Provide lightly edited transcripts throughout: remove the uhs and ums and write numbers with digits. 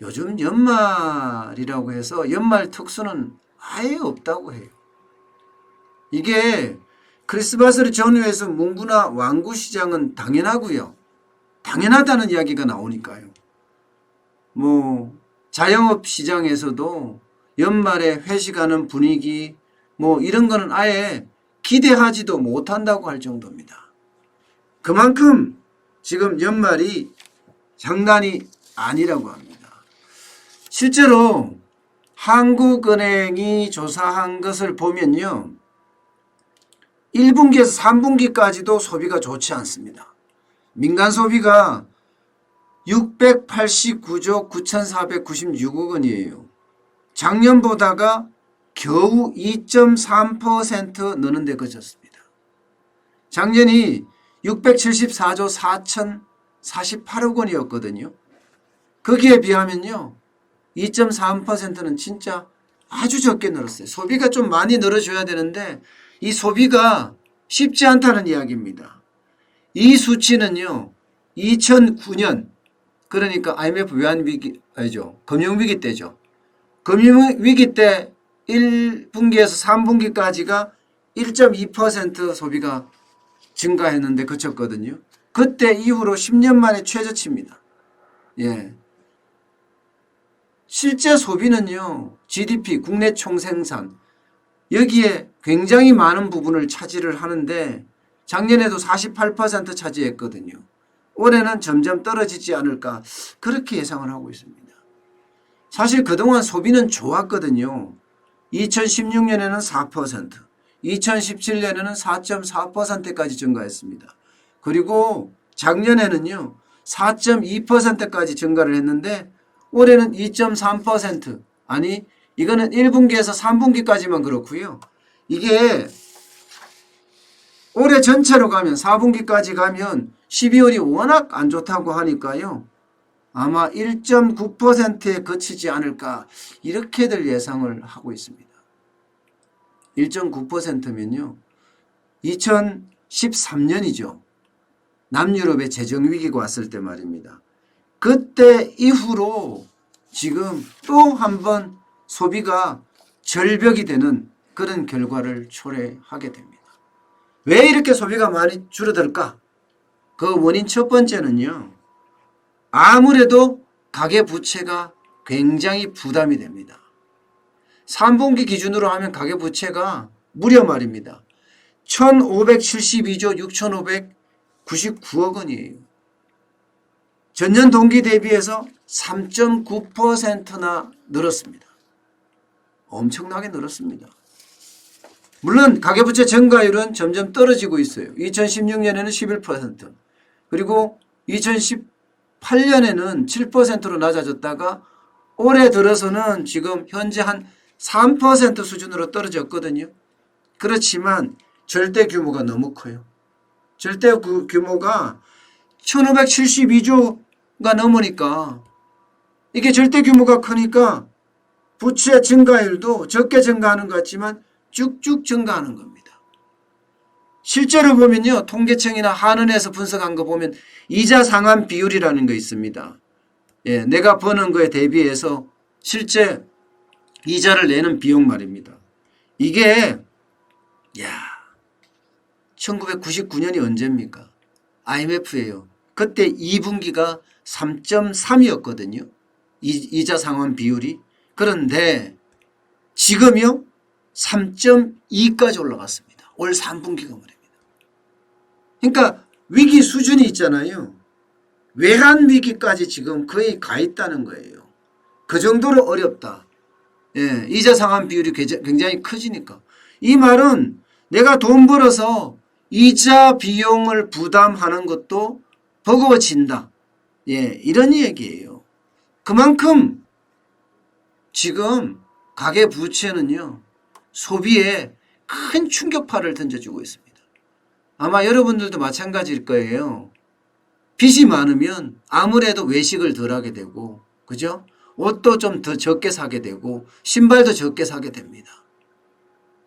요즘 연말이라고 해서 연말 특수는 아예 없다고 해요. 이게 크리스마스를 전후해서 문구나 완구 시장은 당연하고요. 당연하다는 이야기가 나오니까요. 뭐 자영업 시장에서도 연말에 회식하는 분위기 이런 거는 아예 기대하지도 못한다고 할 정도입니다. 그만큼 지금 연말이 장난이 아니라고 합니다. 실제로 한국은행이 조사한 것을 보면요. 1분기에서 3분기까지도 소비가 좋지 않습니다. 민간 소비가 689조 9,496억 원이에요. 작년보다가 겨우 2.3% 느는 데 그쳤습니다. 작년이 674조 4,048억 원이었거든요. 거기에 비하면요. 2.3%는 진짜 아주 적게 늘었어요. 소비가 좀 많이 늘어줘야 되는데 이 소비가 쉽지 않다는 이야기입니다. 이 수치는요. 2009년 그러니까 IMF 외환위기 아니죠. 금융위기 때죠. 금융위기 때 1분기에서 3분기까지가 1.2% 소비가 증가했는데 그쳤거든요. 그때 이후로 10년 만에 최저치입니다. 예. 실제 소비는요. GDP 국내 총생산 여기에 굉장히 많은 부분을 차지를 하는데 작년에도 48% 차지했거든요. 올해는 점점 떨어지지 않을까 그렇게 예상을 하고 있습니다. 사실 그동안 소비는 좋았거든요. 2016년에는 4%, 2017년에는 4.4%까지 증가했습니다. 그리고 작년에는요. 4.2%까지 증가를 했는데 올해는 2.3% 아니 이거는 1분기에서 3분기까지만 그렇고요. 이게 올해 전체로 가면 4분기까지 가면 12월이 워낙 안 좋다고 하니까요. 아마 1.9%에 그치지 않을까 이렇게들 예상을 하고 있습니다. 1.9%면요. 2013년이죠. 남유럽의 재정위기가 왔을 때 말입니다. 그때 이후로 지금 또 한 번 소비가 절벽이 되는 그런 결과를 초래하게 됩니다. 왜 이렇게 소비가 많이 줄어들까? 그 원인 첫 번째는요. 아무래도 가계부채가 굉장히 부담이 됩니다. 3분기 기준으로 하면 가계부채가 무려 말입니다. 1572조 6599억 원이에요. 전년 동기 대비해서 3.9%나 늘었습니다. 엄청나게 늘었습니다. 물론 가계부채 증가율은 점점 떨어지고 있어요. 2016년에는 11% 그리고 2018년에는 7%로 낮아졌다가 올해 들어서는 지금 현재 한 3% 수준으로 떨어졌거든요. 그렇지만 절대 규모가 너무 커요. 절대 그 규모가 1572조가 넘으니까 이게 절대 규모가 크니까 부채 증가율도 적게 증가하는 것 같지만 쭉쭉 증가하는 겁니다. 실제로 보면요. 통계청이나 한은에서 분석한 거 보면 이자 상환 비율이라는 거 있습니다. 예, 내가 버는 거에 대비해서 실제 이자를 내는 비용 말입니다. 이게 1999년이 언제입니까? IMF예요. 그때 2분기가 3.3이었거든요. 이자 상환 비율이. 그런데 지금요 3.2까지 올라갔습니다. 올 3분기가 말입니다. 그러니까 위기 수준이 있잖아요. 외환 위기까지 지금 거의 가 있다는 거예요. 그 정도로 어렵다. 예, 이자 상환 비율이 굉장히 커지니까. 이 말은 내가 돈 벌어서 이자 비용을 부담하는 것도 버거워진다. 예, 이런 얘기예요. 그만큼 지금 가계부채는요. 소비에 큰 충격파를 던져주고 있습니다. 아마 여러분들도 마찬가지일 거예요. 빚이 많으면 아무래도 외식을 덜 하게 되고 그죠? 옷도 좀 더 적게 사게 되고 신발도 적게 사게 됩니다.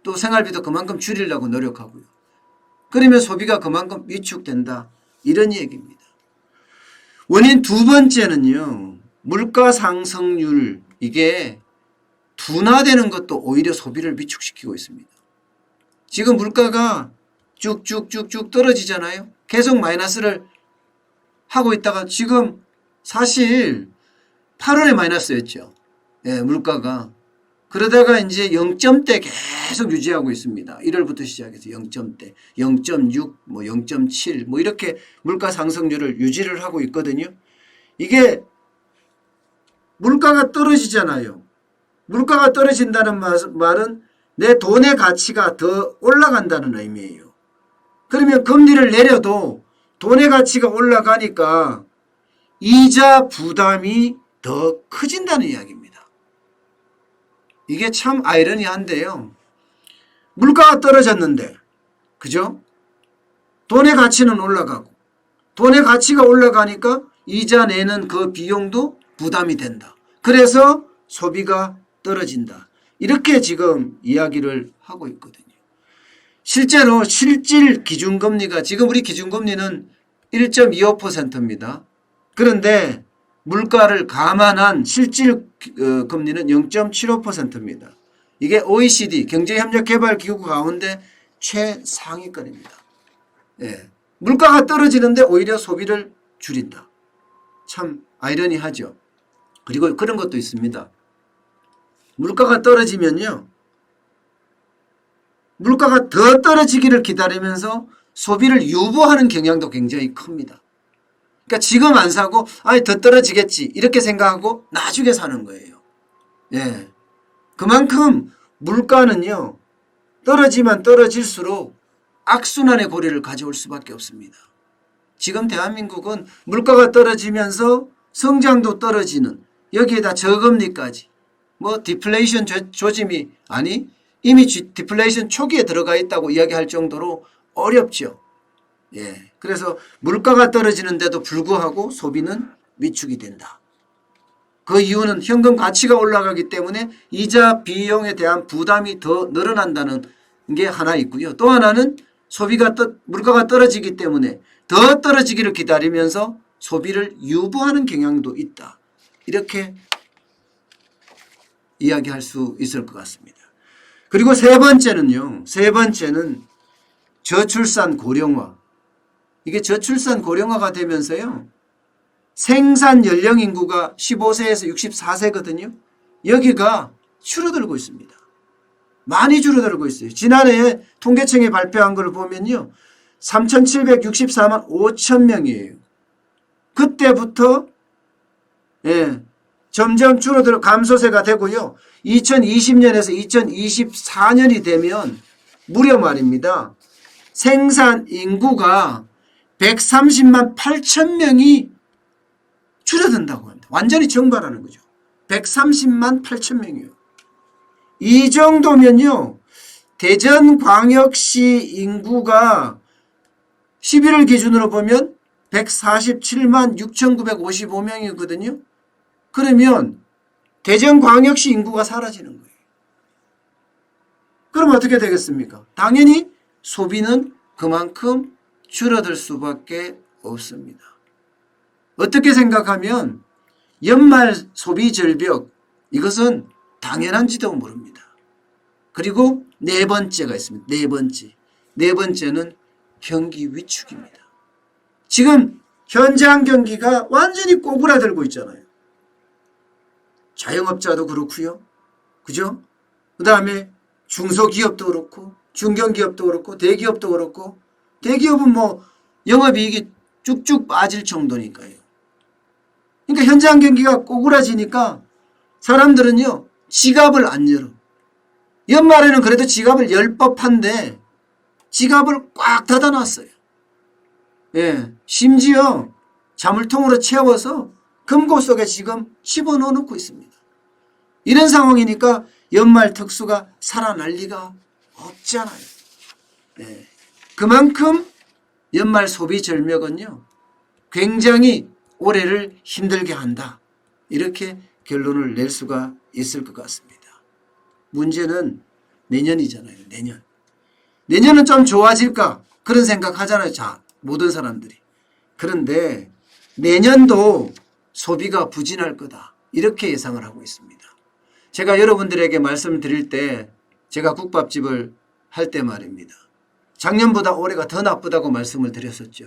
또 생활비도 그만큼 줄이려고 노력하고요. 그러면 소비가 그만큼 위축된다. 이런 얘기입니다. 원인 두 번째는요. 물가 상승률 이게 둔화되는 것도 오히려 소비를 위축시키고 있습니다. 지금 물가가 쭉쭉쭉쭉 떨어지잖아요. 계속 마이너스를 하고 있다가 지금 사실 8월에 마이너스였죠. 예, 물가가. 그러다가 이제 0점대 계속 유지하고 있습니다. 1월부터 시작해서 0점대, 0.6, 뭐 0.7, 뭐 이렇게 물가 상승률을 유지를 하고 있거든요. 이게 물가가 떨어지잖아요. 물가가 떨어진다는 말은 내 돈의 가치가 더 올라간다는 의미예요. 그러면 금리를 내려도 돈의 가치가 올라가니까 이자 부담이 더 커진다는 이야기입니다. 이게 참 아이러니한데요. 물가가 떨어졌는데, 그죠? 돈의 가치는 올라가고, 돈의 가치가 올라가니까 이자 내는 그 비용도 부담이 된다. 그래서 소비가 떨어진다. 이렇게 지금 이야기를 하고 있거든요. 실제로 실질 기준금리가 지금 우리 기준금리는 1.25%입니다. 그런데 물가를 감안한 실질 금리는 0.75%입니다. 이게 OECD 경제협력개발기구 가운데 최상위권입니다. 예. 물가가 떨어지는데 오히려 소비를 줄인다. 참 아이러니하죠. 그리고 그런 것도 있습니다. 물가가 떨어지면요. 물가가 더 떨어지기를 기다리면서 소비를 유보하는 경향도 굉장히 큽니다. 그러니까 지금 안 사고 더 떨어지겠지 이렇게 생각하고 나중에 사는 거예요. 예. 그만큼 물가는요. 떨어지면 떨어질수록 악순환의 고리를 가져올 수밖에 없습니다. 지금 대한민국은 물가가 떨어지면서 성장도 떨어지는 여기에다 저금리까지 뭐 디플레이션 조짐이 아니 이미 디플레이션 초기에 들어가 있다고 이야기할 정도로 어렵죠. 예. 그래서 물가가 떨어지는데도 불구하고 소비는 위축이 된다. 그 이유는 현금 가치가 올라가기 때문에 이자 비용에 대한 부담이 더 늘어난다는 게 하나 있고요. 또 하나는 물가가 떨어지기 때문에 더 떨어지기를 기다리면서 소비를 유보하는 경향도 있다. 이렇게 이야기할 수 있을 것 같습니다. 그리고 세 번째는 저출산 고령화. 이게 저출산 고령화가 되면서요. 생산 연령 인구가 15세에서 64세거든요. 여기가 줄어들고 있습니다. 많이 줄어들고 있어요. 지난해 통계청이 발표한 걸 보면요. 3,764만 5천 명이에요. 그때부터 점점 줄어들어 감소세가 되고요. 2020년에서 2024년이 되면 무려 말입니다. 생산 인구가 130만 8천 명이 줄어든다고 합니다. 완전히 증가하는 거죠. 130만 8천 명이요. 이 정도면요. 대전광역시 인구가 11월 기준으로 보면 147만 6,955명이거든요. 그러면 대전광역시 인구가 사라지는 거예요. 그럼 어떻게 되겠습니까? 당연히 소비는 그만큼 줄어들 수밖에 없습니다. 어떻게 생각하면 연말 소비 절벽 이것은 당연한지도 모릅니다. 그리고 네 번째가 있습니다. 네 번째는 경기 위축입니다. 지금 현장 경기가 완전히 꼬그라들고 있잖아요. 자영업자도 그렇고요. 그죠? 그 다음에 중소기업도 그렇고 중견기업도 그렇고 대기업도 그렇고 대기업은 뭐 영업이익이 쭉쭉 빠질 정도니까요. 그러니까 현장 경기가 꼬그라지니까 사람들은요. 지갑을 안 열어. 연말에는 그래도 지갑을 열 법한데 지갑을 꽉 닫아놨어요. 예, 심지어 자물통으로 채워서 금고 속에 지금 집어넣어 놓고 있습니다. 이런 상황이니까 연말 특수가 살아날 리가 없잖아요. 예, 그만큼 연말 소비 절벽은요. 굉장히 올해를 힘들게 한다. 이렇게 결론을 낼 수가 있을 것 같습니다. 문제는 내년이잖아요. 내년은 좀 좋아질까? 그런 생각 하잖아요. 자, 모든 사람들이. 그런데 내년도 소비가 부진할 거다. 이렇게 예상을 하고 있습니다. 제가 여러분들에게 말씀을 드릴 때 제가 국밥집을 할 때 말입니다. 작년보다 올해가 더 나쁘다고 말씀을 드렸었죠.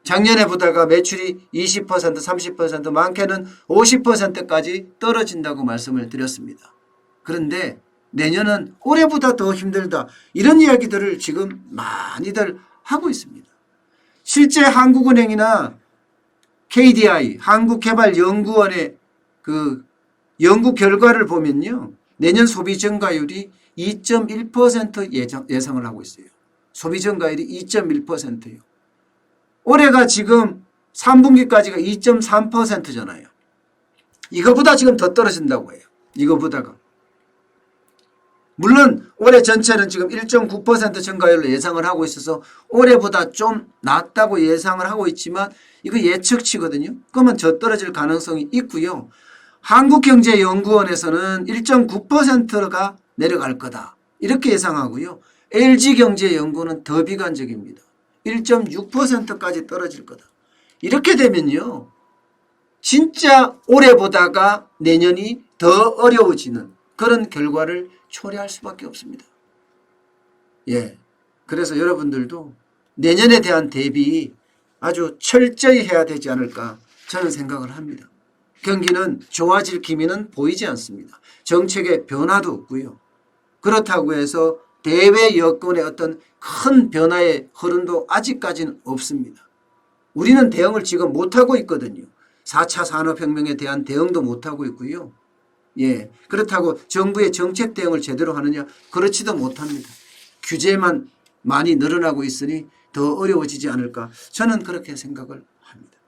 작년에 보다가 매출이 20%, 30%, 많게는 50%까지 떨어진다고 말씀을 드렸습니다. 그런데 내년은 올해보다 더 힘들다. 이런 이야기들을 지금 많이들 하고 있습니다. 실제 한국은행이나 KDI, 한국개발연구원의 그 연구 결과를 보면요. 내년 소비 증가율이 2.1% 예상을 하고 있어요. 소비 증가율이 2.1%예요. 올해가 지금 3분기까지가 2.3%잖아요. 이거보다 지금 더 떨어진다고 해요. 이거보다가. 물론 올해 전체는 지금 1.9% 증가율로 예상을 하고 있어서 올해보다 좀 낫다고 예상을 하고 있지만 이거 예측치거든요. 그러면 더 떨어질 가능성이 있고요. 한국경제연구원에서는 1.9%가 내려갈 거다. 이렇게 예상하고요. LG경제연구는 더 비관적입니다. 1.6%까지 떨어질 거다. 이렇게 되면요. 진짜 올해보다가 내년이 더 어려워지는 그런 결과를 초래할 수밖에 없습니다. 예. 그래서 여러분들도 내년에 대한 대비 아주 철저히 해야 되지 않을까 저는 생각을 합니다. 경기는 좋아질 기미는 보이지 않습니다. 정책의 변화도 없고요. 그렇다고 해서 대외 여건의 어떤 큰 변화의 흐름도 아직까지는 없습니다. 우리는 대응을 지금 못하고 있거든요. 4차 산업혁명에 대한 대응도 못하고 있고요. 예, 그렇다고 정부의 정책 대응을 제대로 하느냐? 그렇지도 못합니다. 규제만 많이 늘어나고 있으니 더 어려워지지 않을까? 저는 그렇게 생각을 합니다.